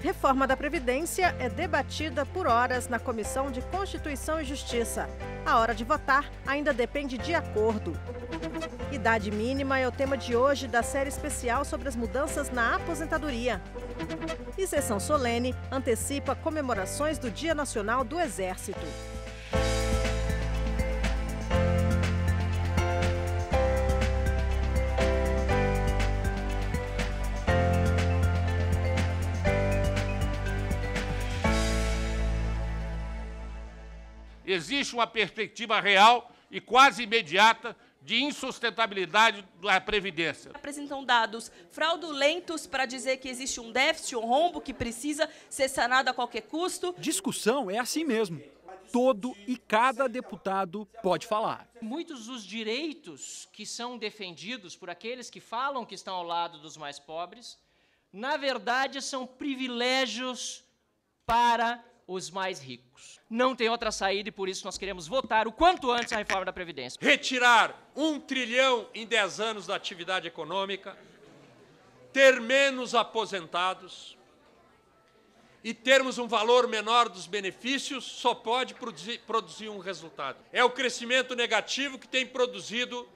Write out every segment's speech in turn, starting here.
Reforma da Previdência é debatida por horas na Comissão de Constituição e Justiça. A hora de votar ainda depende de acordo. Idade mínima é o tema de hoje da série especial sobre as mudanças na aposentadoria. E sessão solene antecipa comemorações do Dia Nacional do Exército. Existe uma perspectiva real e quase imediata de insustentabilidade da Previdência. Apresentam dados fraudulentos para dizer que existe um déficit, um rombo que precisa ser sanado a qualquer custo. Discussão é assim mesmo. Todo e cada deputado pode falar. Muitos dos direitos que são defendidos por aqueles que falam que estão ao lado dos mais pobres, na verdade, são privilégios para os mais ricos. Não tem outra saída e por isso nós queremos votar o quanto antes a reforma da Previdência. Retirar 1 trilhão em 10 anos da atividade econômica, ter menos aposentados e termos um valor menor dos benefícios só pode produzir um resultado. É o crescimento negativo que tem produzido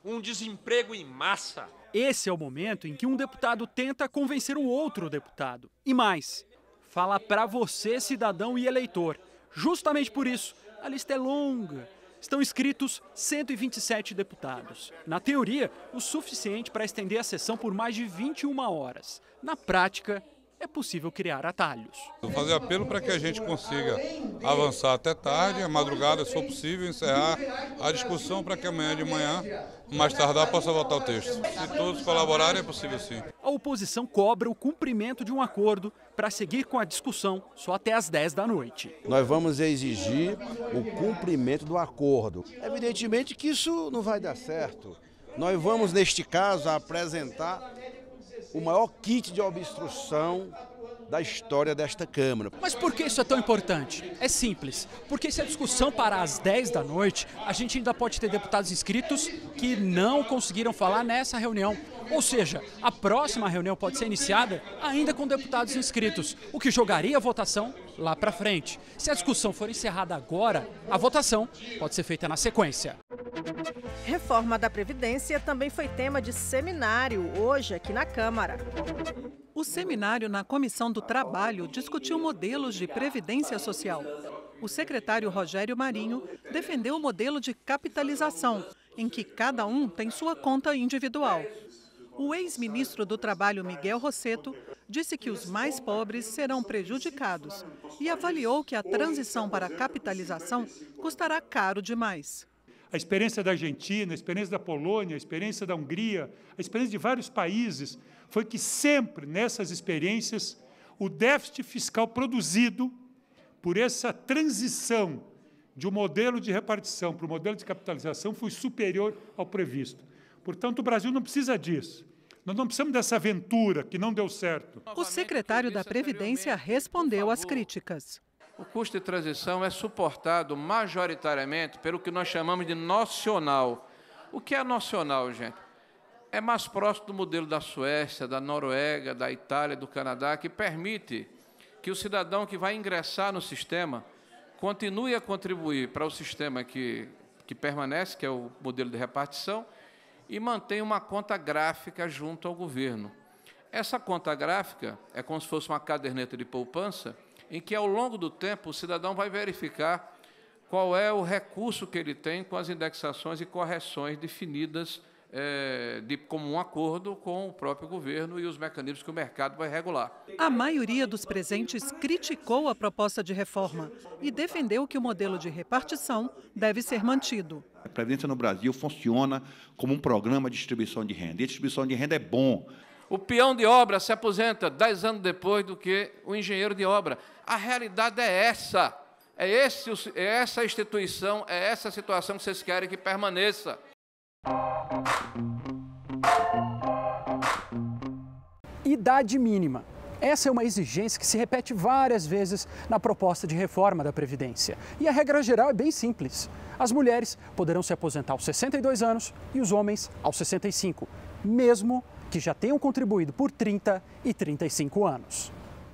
um desemprego em massa. Esse é o momento em que um deputado tenta convencer o outro deputado. E mais, fala para você, cidadão e eleitor. Justamente por isso, a lista é longa. Estão inscritos 127 deputados. Na teoria, o suficiente para estender a sessão por mais de 21 horas. Na prática, é possível criar atalhos. Vou fazer apelo para que a gente consiga avançar até tarde, a madrugada, se for possível, encerrar a discussão para que amanhã de manhã, mais tardar, possa votar o texto. Se todos colaborarem, é possível sim. A oposição cobra o cumprimento de um acordo para seguir com a discussão só até às 10 da noite. Nós vamos exigir o cumprimento do acordo. Evidentemente que isso não vai dar certo. Nós vamos, neste caso, apresentar o maior kit de obstrução da história desta Câmara. Mas por que isso é tão importante? É simples, porque se a discussão parar às 10 da noite, a gente ainda pode ter deputados inscritos que não conseguiram falar nessa reunião. Ou seja, a próxima reunião pode ser iniciada ainda com deputados inscritos, o que jogaria a votação lá para frente. Se a discussão for encerrada agora, a votação pode ser feita na sequência. Reforma da Previdência também foi tema de seminário hoje aqui na Câmara. O seminário na Comissão do Trabalho discutiu modelos de previdência social. O secretário Rogério Marinho defendeu o modelo de capitalização, em que cada um tem sua conta individual. O ex-ministro do Trabalho, Miguel Rosseto, disse que os mais pobres serão prejudicados e avaliou que a transição para a capitalização custará caro demais. A experiência da Argentina, a experiência da Polônia, a experiência da Hungria, a experiência de vários países, foi que sempre nessas experiências o déficit fiscal produzido por essa transição de um modelo de repartição para o modelo de capitalização foi superior ao previsto. Portanto, o Brasil não precisa disso. Nós não precisamos dessa aventura que não deu certo. O secretário da Previdência respondeu às críticas. O custo de transição é suportado majoritariamente pelo que nós chamamos de nocional. O que é nocional, gente? É mais próximo do modelo da Suécia, da Noruega, da Itália, do Canadá, que permite que o cidadão que vai ingressar no sistema continue a contribuir para o sistema que permanece, que é o modelo de repartição, e mantenha uma conta gráfica junto ao governo. Essa conta gráfica é como se fosse uma caderneta de poupança, em que, ao longo do tempo, o cidadão vai verificar qual é o recurso que ele tem com as indexações e correções definidas de comum acordo com o próprio governo e os mecanismos que o mercado vai regular. A maioria dos presentes criticou a proposta de reforma e defendeu que o modelo de repartição deve ser mantido. A Previdência no Brasil funciona como um programa de distribuição de renda. E a distribuição de renda é bom. O peão de obra se aposenta 10 anos depois do que o engenheiro de obra. A realidade é essa. É essa instituição, é essa situação que vocês querem que permaneça. Idade mínima. Essa é uma exigência que se repete várias vezes na proposta de reforma da Previdência. E a regra geral é bem simples. As mulheres poderão se aposentar aos 62 anos e os homens aos 65, mesmo que já tenham contribuído por 30 e 35 anos.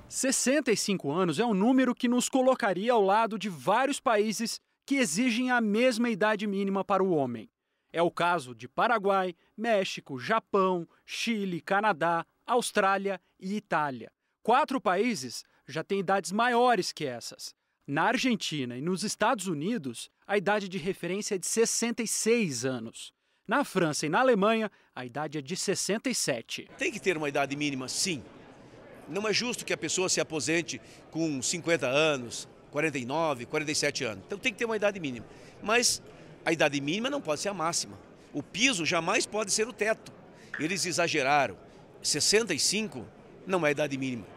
65 anos é um número que nos colocaria ao lado de vários países que exigem a mesma idade mínima para o homem. É o caso de Paraguai, México, Japão, Chile, Canadá, Austrália e Itália. 4 países já têm idades maiores que essas. Na Argentina e nos Estados Unidos, a idade de referência é de 66 anos. Na França e na Alemanha, a idade é de 67. Tem que ter uma idade mínima, sim. Não é justo que a pessoa se aposente com 50 anos, 49, 47 anos. Então tem que ter uma idade mínima. Mas a idade mínima não pode ser a máxima. O piso jamais pode ser o teto. Eles exageraram. 65 não é a idade mínima.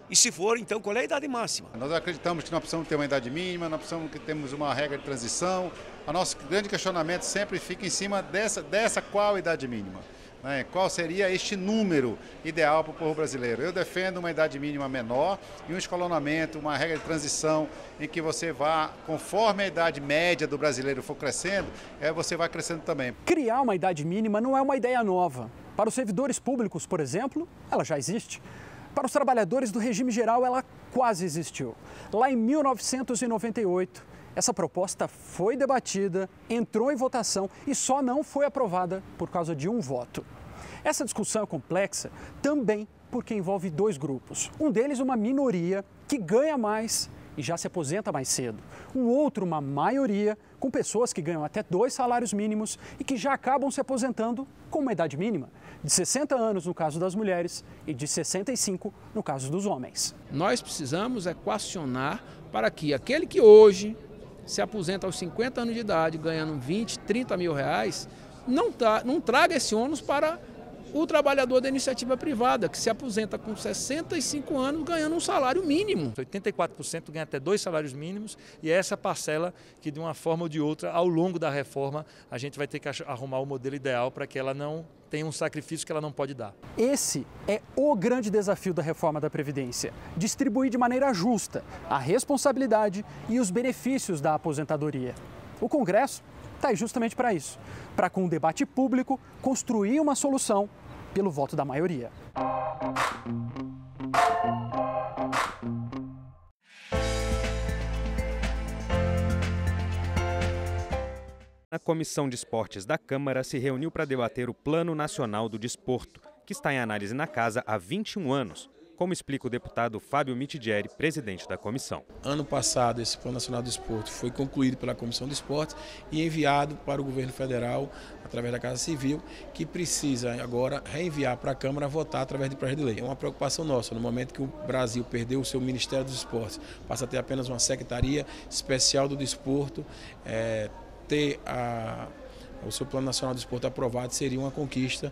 E se for, então, qual é a idade máxima? Nós acreditamos que não precisamos ter uma idade mínima, não precisamos que temos uma regra de transição. O nosso grande questionamento sempre fica em cima dessa qual idade mínima. Né? Qual seria este número ideal para o povo brasileiro? Eu defendo uma idade mínima menor e um escalonamento, uma regra de transição em que você vá, conforme a idade média do brasileiro for crescendo, você vai crescendo também. Criar uma idade mínima não é uma ideia nova. Para os servidores públicos, por exemplo, ela já existe. Para os trabalhadores do regime geral, ela quase existiu. Lá em 1998, essa proposta foi debatida, entrou em votação e só não foi aprovada por causa de um voto. Essa discussão é complexa também porque envolve 2 grupos. Um deles, uma minoria que ganha mais e já se aposenta mais cedo. Um outro, uma maioria, com pessoas que ganham até 2 salários mínimos e que já acabam se aposentando com uma idade mínima, de 60 anos no caso das mulheres e de 65 no caso dos homens. Nós precisamos equacionar para que aquele que hoje se aposenta aos 50 anos de idade, ganhando 20, 30 mil reais, não traga esse ônus para o trabalhador da iniciativa privada, que se aposenta com 65 anos ganhando um salário mínimo. 84% ganha até 2 salários mínimos e é essa parcela que, de uma forma ou de outra, ao longo da reforma, a gente vai ter que arrumar o modelo ideal para que ela não tenha um sacrifício que ela não pode dar. Esse é o grande desafio da reforma da Previdência: distribuir de maneira justa a responsabilidade e os benefícios da aposentadoria. O Congresso está aí justamente para isso, para, com um debate público, construir uma solução pelo voto da maioria. A Comissão de Esportes da Câmara se reuniu para debater o Plano Nacional do Desporto, que está em análise na Casa há 21 anos, como explica o deputado Fábio Mitidieri, presidente da comissão. Ano passado, esse Plano Nacional do Desporto foi concluído pela Comissão de Esportes e enviado para o governo federal, através da Casa Civil, que precisa agora reenviar para a Câmara votar através de projeto de lei. É uma preocupação nossa, no momento que o Brasil perdeu o seu Ministério dos Esportes, passa a ter apenas uma Secretaria Especial do Desporto, ter o seu Plano Nacional do Desporto aprovado seria uma conquista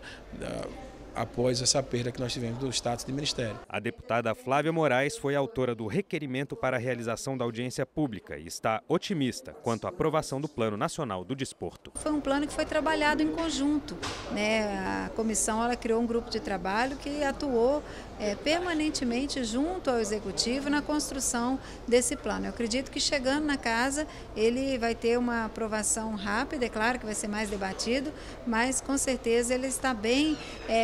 após essa perda que nós tivemos do status de ministério. A deputada Flávia Moraes foi autora do requerimento para a realização da audiência pública e está otimista quanto à aprovação do Plano Nacional do Desporto. Foi um plano que foi trabalhado em conjunto, né? A comissão ela criou um grupo de trabalho que atuou permanentemente junto ao Executivo na construção desse plano. Eu acredito que chegando na casa ele vai ter uma aprovação rápida, é claro que vai ser mais debatido, mas com certeza ele está bem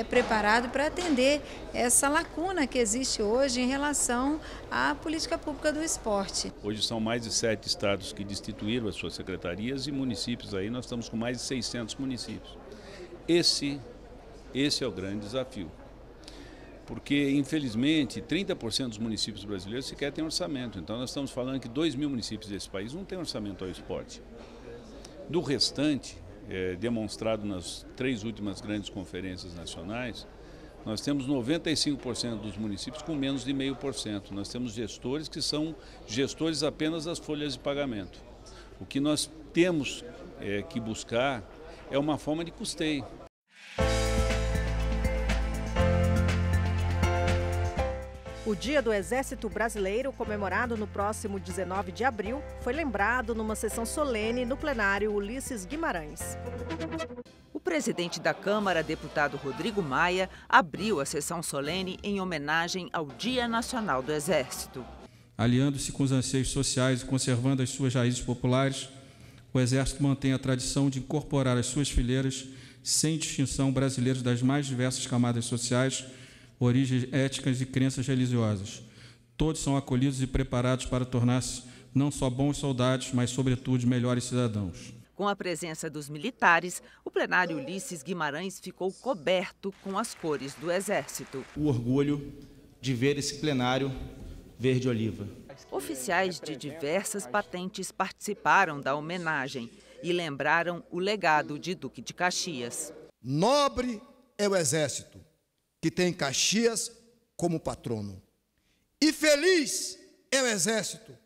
preparado para atender essa lacuna que existe hoje em relação à política pública do esporte. Hoje são mais de 7 estados que destituíram as suas secretarias e municípios aí, nós estamos com mais de 600 municípios. Esse é o grande desafio. Porque, infelizmente, 30% dos municípios brasileiros sequer têm orçamento. Então, nós estamos falando que 2.000 municípios desse país não têm orçamento ao esporte. Do restante, demonstrado nas 3 últimas grandes conferências nacionais, nós temos 95% dos municípios com menos de 0,5%. Nós temos gestores que são gestores apenas das folhas de pagamento. O que nós temos que buscar é uma forma de custeio. O Dia do Exército Brasileiro, comemorado no próximo 19 de abril, foi lembrado numa sessão solene no plenário Ulisses Guimarães. O presidente da Câmara, deputado Rodrigo Maia, abriu a sessão solene em homenagem ao Dia Nacional do Exército. Aliando-se com os anseios sociais e conservando as suas raízes populares, o Exército mantém a tradição de incorporar às suas fileiras, sem distinção, brasileiros das mais diversas camadas sociais, origens étnicas e crenças religiosas. Todos são acolhidos e preparados para tornar-se não só bons soldados, mas, sobretudo, melhores cidadãos. Com a presença dos militares, o plenário Ulisses Guimarães ficou coberto com as cores do Exército. O orgulho de ver esse plenário verde-oliva. Oficiais de diversas patentes participaram da homenagem e lembraram o legado de Duque de Caxias. Nobre é o Exército, que tem Caxias como patrono. E feliz é o Exército,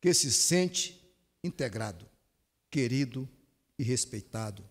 que se sente integrado, querido e respeitado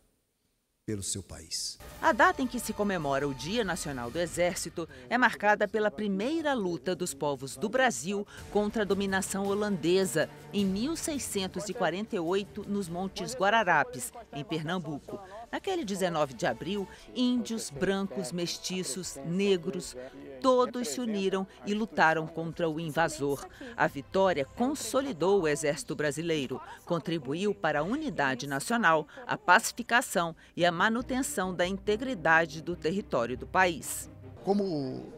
pelo seu país. A data em que se comemora o Dia Nacional do Exército é marcada pela primeira luta dos povos do Brasil contra a dominação holandesa, em 1648, nos Montes Guararapes, em Pernambuco. Naquele 19 de abril, índios, brancos, mestiços, negros, todos se uniram e lutaram contra o invasor. A vitória consolidou o Exército Brasileiro, contribuiu para a unidade nacional, a pacificação e a manutenção da integridade do território do país. Como,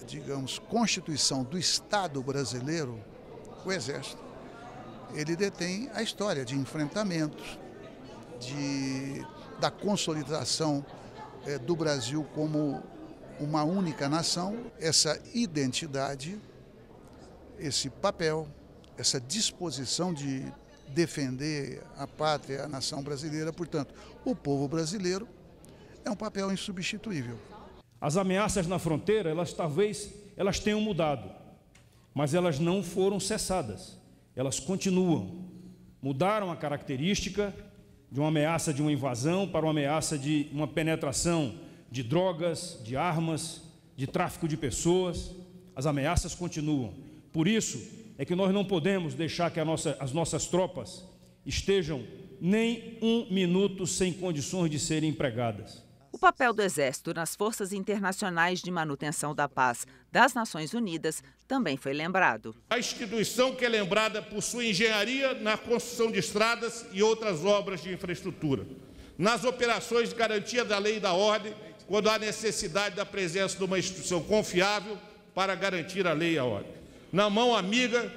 digamos, Constituição do Estado brasileiro, o Exército, ele detém a história de enfrentamentos, da consolidação do Brasil como uma única nação, essa identidade, esse papel, essa disposição de defender a pátria, a nação brasileira. Portanto, o povo brasileiro é um papel insubstituível. As ameaças na fronteira, talvez tenham mudado, mas elas não foram cessadas. Elas continuam. Mudaram a característica de uma ameaça de uma invasão para uma ameaça de uma penetração de drogas, de armas, de tráfico de pessoas. As ameaças continuam. Por isso é que nós não podemos deixar que as nossas tropas estejam nem um minuto sem condições de serem empregadas. O papel do Exército nas forças internacionais de manutenção da paz das Nações Unidas também foi lembrado. A instituição que é lembrada por sua engenharia na construção de estradas e outras obras de infraestrutura, nas operações de garantia da lei e da ordem, quando há necessidade da presença de uma instituição confiável para garantir a lei e a ordem. Na mão amiga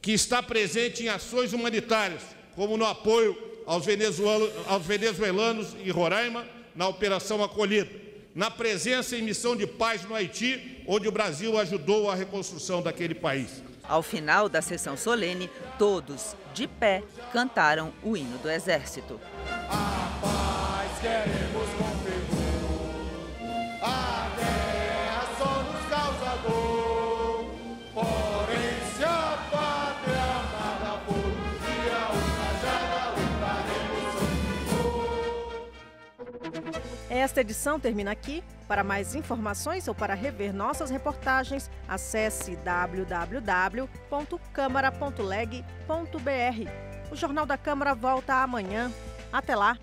que está presente em ações humanitárias, como no apoio aos venezuelanos em Roraima, na Operação Acolhida, na presença em missão de paz no Haiti, onde o Brasil ajudou a reconstrução daquele país. Ao final da sessão solene, todos, de pé, cantaram o hino do Exército. A paz queremos com fervor, a guerra só nos causa dor, porém se a pátria amada for um dia ultrajada, lutaremos sem vigor. Esta edição termina aqui. Para mais informações ou para rever nossas reportagens, acesse www.câmara.leg.br. O Jornal da Câmara volta amanhã. Até lá!